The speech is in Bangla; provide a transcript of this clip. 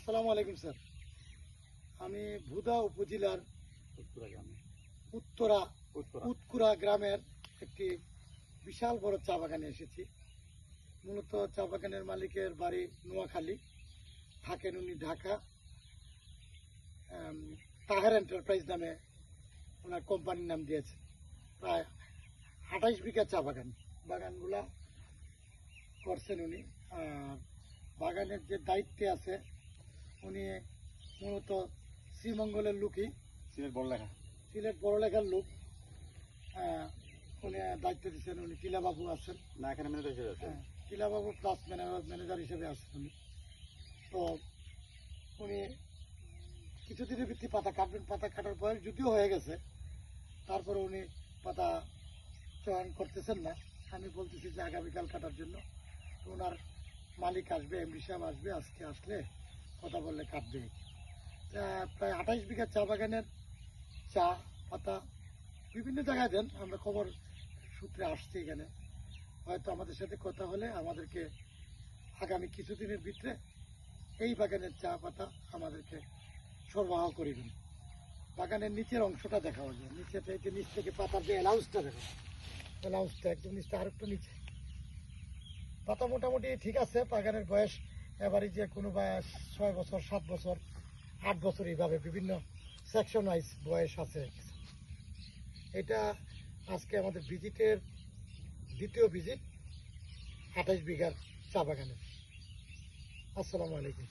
আসসালামু আলাইকুম স্যার। আমি ভুদা উপজেলার উত্তরা গ্রামের একটি বিশাল বড় চা বাগানে এসেছি। মূলত চা বাগানের মালিকের বাড়ি নোয়াখালী, থাকেন উনি ঢাকা। তাহের এন্টারপ্রাইজ নামে ওনার কোম্পানির নাম দিয়েছে। প্রায় 28 বিঘা চা বাগানগুলা করছেন উনি। বাগানের যে দায়িত্বে আছে উনি মূলত শ্রীমঙ্গলের লোকই, সিলেট বড়লেখার লোক। উনি দায়িত্ব দিচ্ছেন, উনি টিলাবাবু আছেন না, এখানে ম্যানেজার হিসেবে আছেন। টিলাবাবু প্লাস ম্যানেজার হিসেবে আছেন উনি। তো উনি কিছুদিনের ভিত্তি পাতা কাটবেন, পাতা কাটার বয়স যদিও হয়ে গেছে, তারপরে উনি পাতা চয়ন করতেছেন না। আমি বলতেছি যে আগামীকাল কাটার জন্য। তো ওনার মালিক আসবে, এমডি সাহেব আসবে, আজকে আসলে কথা বললে কাটবে। প্রায় 28 বিঘা চা বাগানের চা পাতা বিভিন্ন জায়গায় দেন। আমরা খবর সূত্রে আসছি এখানে, হয়তো আমাদের সাথে কথা হলে আমাদেরকে আগামী কিছুদিনের ভিতরে এই বাগানের চা পাতা আমাদেরকে সরবরাহ করিবেন। বাগানের নিচের অংশটা দেখা হলো, নিচেটা এই যে নিচ থেকে পাতার যে অ্যালাউন্সটা দেখো, অ্যালাউন্সটা একদম নিচটা আর একটু নিচে। পাতা মোটামুটি ঠিক আছে। বাগানের বয়স এবারে যে কোনো 6 বছর, 7 বছর, 8 বছর, এইভাবে বিভিন্ন সেকশন ওয়াইজ বয়স আছে। এটা আজকে আমাদের ভিজিটের দ্বিতীয় ভিজিট 28 বিঘার চা বাগানের। আসসালামু আলাইকুম।